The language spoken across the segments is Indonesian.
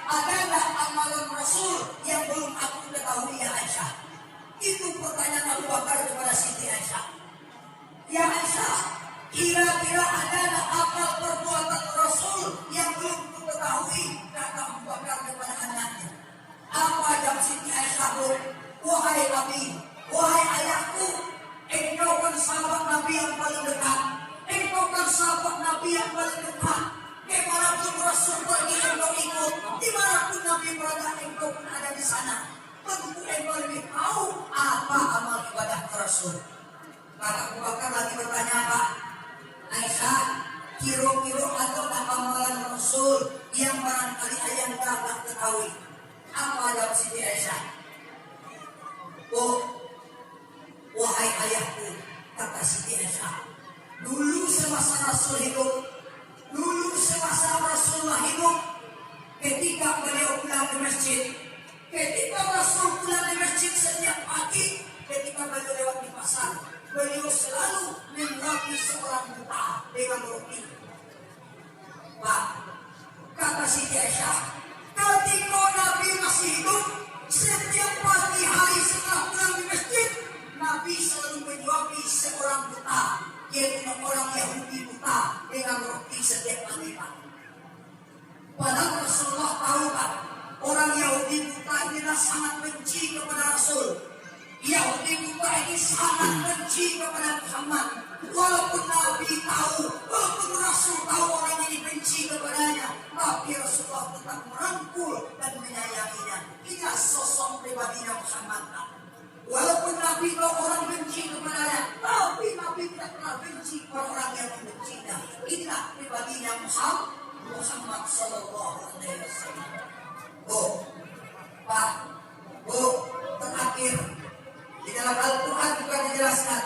Adalah amalan Rasul yang belum aku ketahui ya Aisyah? Itu pertanyaan Abu Bakar kepada Siti Aisyah. Ya Aisyah, kira-kira adalah amal perbuatan Rasul yang belum ku ketahui? Kata Abu Bakar kepada anaknya. Apa jawab Siti Aisyah? Wahai Abi, wahai ayahku, engkau kan sahabat Nabi yang paling dekat. Engkau kan sahabat Nabi yang paling dekat. Kemanapun Rasul pergi engkau ikut, dimanapun Nabi berada engkau pun ada di sana. Tentu engkau lebih tahu apa amal ibadah Rasul. Kata Abu Bakar lagi bertanya apa? Aisyah, kira-kira atau amalan Rasul yang barangkali ayah tak ketahui? Apa jawab Siti Aisyah? Oh, wahai ayahku, kata Siti Aisyah, dulu semasa Rasul hidup, dulu semasa Rasulullah hidup, ketika beliau pulang ke masjid, ketika Rasul pulang di masjid setiap pagi, ketika beliau lewat di pasar, beliau selalu menyuapi seorang buta dengan roti. Pak, kata Siti Aisyah, ketika Nabi masih hidup, setiap pagi hari setelah pulang di masjid, Nabi selalu menyuapi seorang buta, yaitu orang Yahudi buta dengan roti setiap pagi. Padahal Rasulullah tahu Pak, orang Yahudi buta inilah sangat benci kepada Rasul. Yahudi buta ini sangat benci kepada Muhammad. Walaupun Nabi tahu, walaupun Rasul tahu orang ini benci kepadanya, tapi Rasulullah tetap merangkul dan menyayanginya. Inilah sosok pribadinya Muhammad. Walaupun Nabi tahu orang benci kepadanya, tapi Nabi tidak pernah benci kepada orang yang membencinya. Inilah pribadinya Muhammad Sallallahu Alaihi Wasallam. Oh, Pak, terakhir di dalam Al-Quran juga dijelaskan.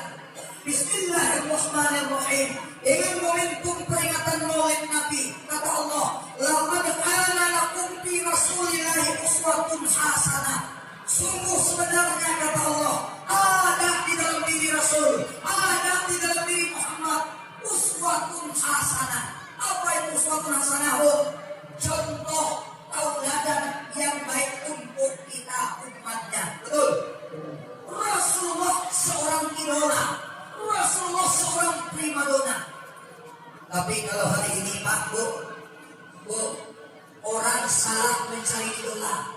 Bismillahirrahmanirrahim. Dengan momentum peringatan Maulid Nabi, kata Allah, laqad kana lakum fi Rasulillahi uswatun hasanah. Sungguh sebenarnya kata Allah, ada di dalam diri Rasul, ada di dalam diri Muhammad uswatun hasanah. Apa itu uswatun hasanah? Contoh tauladan yang baik untuk kita umatnya. Betul? Rasulullah seorang idola, Rasulullah seorang primadona. Tapi kalau hari ini Pak, Bu, orang salah mencari idola,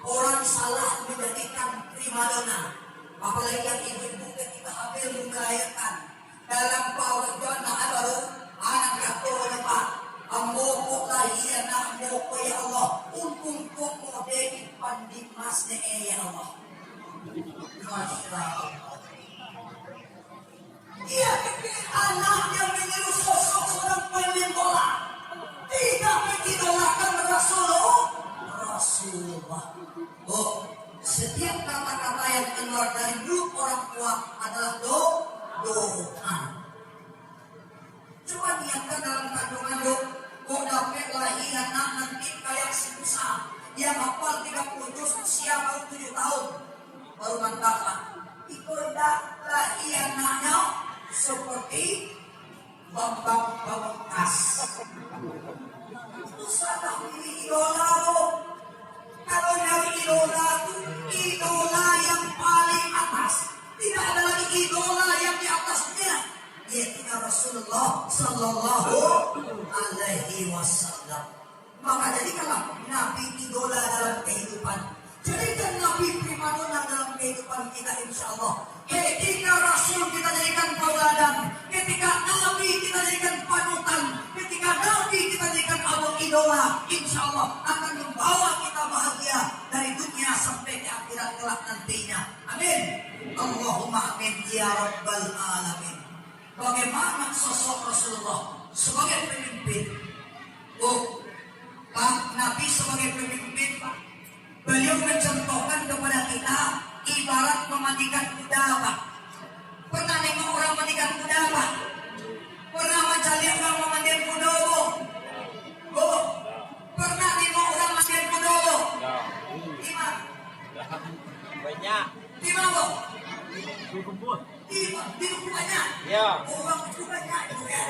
orang salah menjadikan primadona. Apalagi yang ibu-ibu ketika hamil melahirkan dalam pawajan baru anak katolik Pak, amoko lahiran amoko ya Allah, untung kok deki pandimas ya Allah. Masya Allah. Dia pikir anaknya meniru sosok seorang pemain bola, tidak mengidolakan Rasulullah. Setiap kata-kata yang keluar dari mulut orang tua adalah doa. Coba niatkan dalam kandungan kok dapat lahir anak nanti kayak si Musa yang hafal 30 juz usia baru 7 tahun. Baru mantaplah. Ikoda lahir anaknya seperti Bambang Pamungkas. Usah tak pilih idola Kalau dari idola itu idola yang paling atas. Tidak ada lagi idola yang di atasnya, yaitu Rasulullah Sallallahu Alaihi Wasallam. Maka jadikanlah Nabi idola dalam kehidupan. Jadikan Nabi primadona dalam kehidupan kita, insya Allah. Ketika Rasul kita jadikan tauladan, ketika Nabi kita jadikan panutan, ketika Nabi kita jadikan abang idola, insya Allah akan membawa kita bahagia dari dunia sampai ke akhirat kelak nantinya. Amin. Allahumma amin ya rabbal alamin. Bagaimana sosok Rasulullah sebagai pemimpin? Pak, Nabi sebagai pemimpin, Pak, beliau mencontohkan kepada kita ibarat memandikan kuda, Pak. Pernah nengok orang memandikan kuda, Pak? Pernah mencari orang memandikan kuda, Bu? Pernah nengok orang memandikan kuda, Bu? Di mana? Banyak. Di mana, Bu? Di kumpul. Di kumpul banyak? Ya. Orang itu banyak, Bu, ya.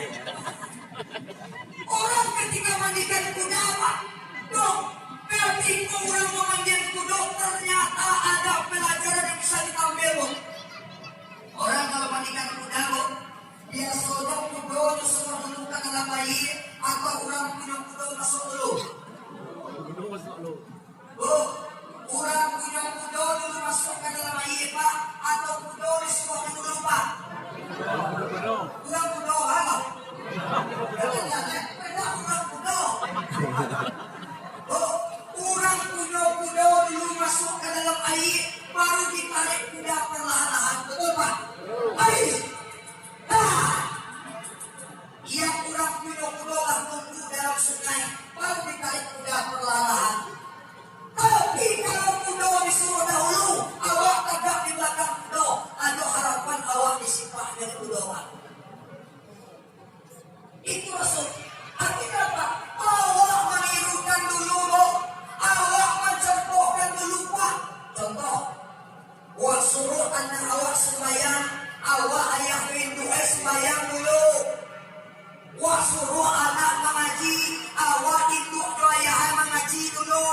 Orang ketika mandikan kuda, Pak, dalam air, baru ditarik kuda perlahan-lahan. Betul Pak? Air. Nah, yang kurang kuno-kuno lah tunggu dalam sungai, baru ditarik kuda perlahan-lahan. Tapi kalau kuda disuruh dahulu, awak tegak di belakang kuda, ada harapan awak disipak dari kuda Pak. Itu maksud. Artinya apa? Awak menirukan dulu loh. Awak mencontohkan dulu Pak. Contoh, wah suruh anak awak sembahyang, awak ayah rindu sembahyang dulu. Wah suruh anak mengaji, awak induk ayah mengaji dulu.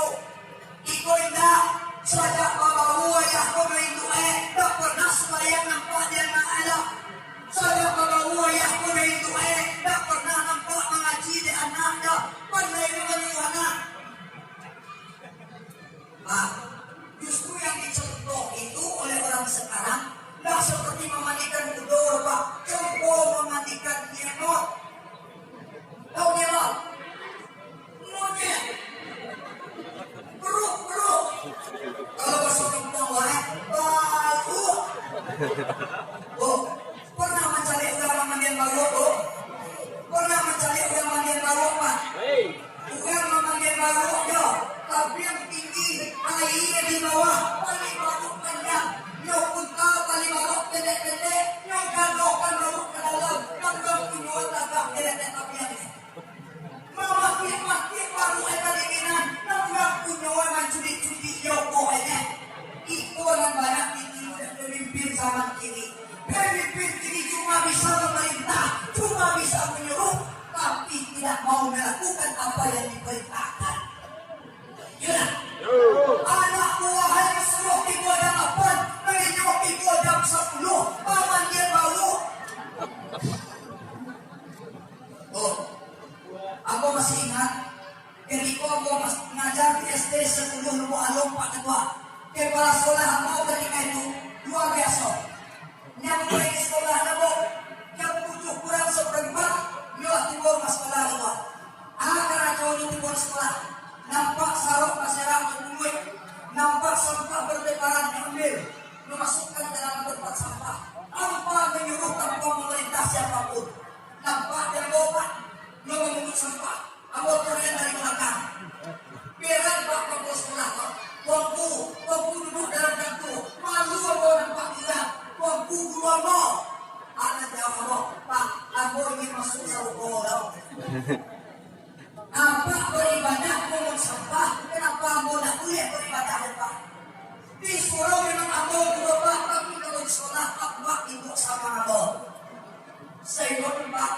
Iko indah, sejak babamu ayah kau rindu tak pernah sembahyang nampak dia ma'ala. Sejak babamu ayah kau rindu tak pernah nampak mengaji di anaknya. Pandai mengaji anak. Pak, justru yang dicontoh itu oleh orang sekarang nggak seperti memandikan udor Pak, contoh memandikan nyemot. Tahu nyemot? Monyet. Beruk. Kalau bahasa kampung wae, baru. Oh, pernah mencari orang mandian baru, oh? Pernah mencari orang mandian baru Pak? Bukan memandian baru yo, tapi yang tinggi, air di bawah, tali baru panjang, nyok untal tali baru pendek-pendek, nyok gadokan baru ke dalam, kandang tujuan agak pendek tapi yang ini. Maki baru ada dinginan, nggak punya orang curi-curi Yoko ini. Itu orang banyak itu pemimpin zaman kini. Pemimpin kini cuma bisa memerintah, cuma bisa menyuruh, tapi tidak mau melakukan apa yang diperintahkan. Ya, anak buah yang suruh di jam 8, menyuruh di jam 10, paman dia baru. Oh, aku masih ingat ketika aku mengajar di SD 10 Lubu Alung Pak Ketua. Kepala sekolah aku ketika itu luar biasa. Nyampe di sekolah aku jam 7 kurang seperempat, nyolah timbul ke sekolah aku. Karena jauh timbul sekolah, nampak sarung masyarakat berbunuh, nampak sampah bertebaran diambil, memasukkan dalam tempat sampah, tanpa menyuruh, tanpa memerintah siapapun. Nampak dia bawa dia memungut sampah, awal terlihat dari belakang. Biarkan Pak Kepala sekolah, Wangku duduk dalam kantu, malu aku nampak dia, Wangku dulu, anak jawab, Pak, aku ingin masuk sekolah. Apa beribadah memungut sampah, kenapa aku tidak boleh beribadah Pak? Disuruh memang aku berubah, tapi kalau di sekolah, Pak, ibu sama aku. Saya Pak,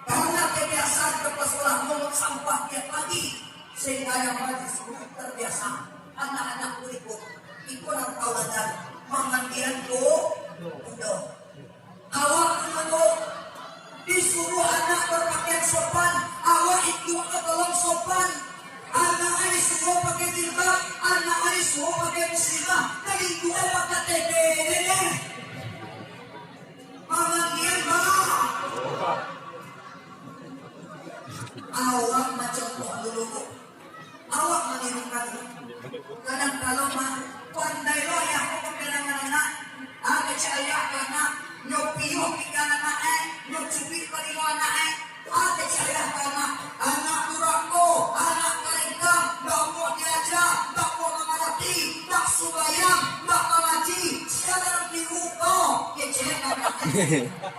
karena kebiasaan kepala sekolah memungut sampah tiap pagi, sehingga yang disuruh terbiasa. Anak-anak berikut, ikut orang tauladan, memandianku, udah. Awak menunggu, disuruh anak berpakaian sopan, awak itu tolong sopan. Anak ini semua pakai jilbab, anak ini semua pakai muslimah, dari dua pakai tebel. Memandian bah. Awak mencontoh dulu, awak menirukan. Kadang kalau mah pandai lo ya, kadang anak, ada cahaya anak, nyopi anak nyopi pada anak, ada cahaya anak durako, anak mereka, tak mau diajar, tak mau mengerti, tak sembahyang, tak mengaji, sekarang dirupa, ya cahaya anak.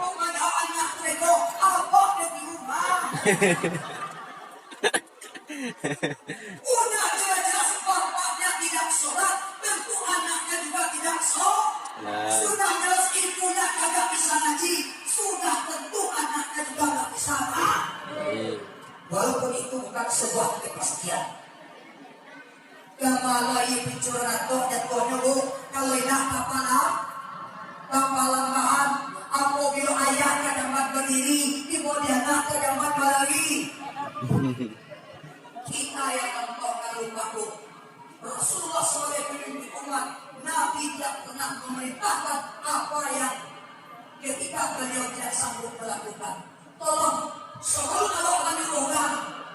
Oh mana anak mereka, apa dia di rumah? Udah jelas bapaknya tidak sholat, tentu anaknya juga tidak sholat. Sudah jelas ibunya kagak bisa ngaji, sudah tentu anaknya juga gak bisa ngaji. Walaupun itu bukan sebuah kepastian. Kamalai bicara atau jatuhnya bu, kalau tidak kapalan bahan, apabila ayahnya dapat berdiri, ibu dia nak dapat berlari. Kita yang menonton lupaku. Rasulullah sebagai pemimpin umat, Nabi tidak pernah memerintahkan apa yang ketika beliau tidak sanggup melakukan. Tolong, sebelum Allah menyuruhkan,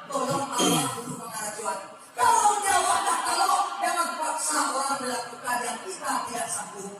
tolong Allah dulu mengarajuan. Kalau jawablah kalau jangan paksa orang melakukan yang kita tidak sanggup.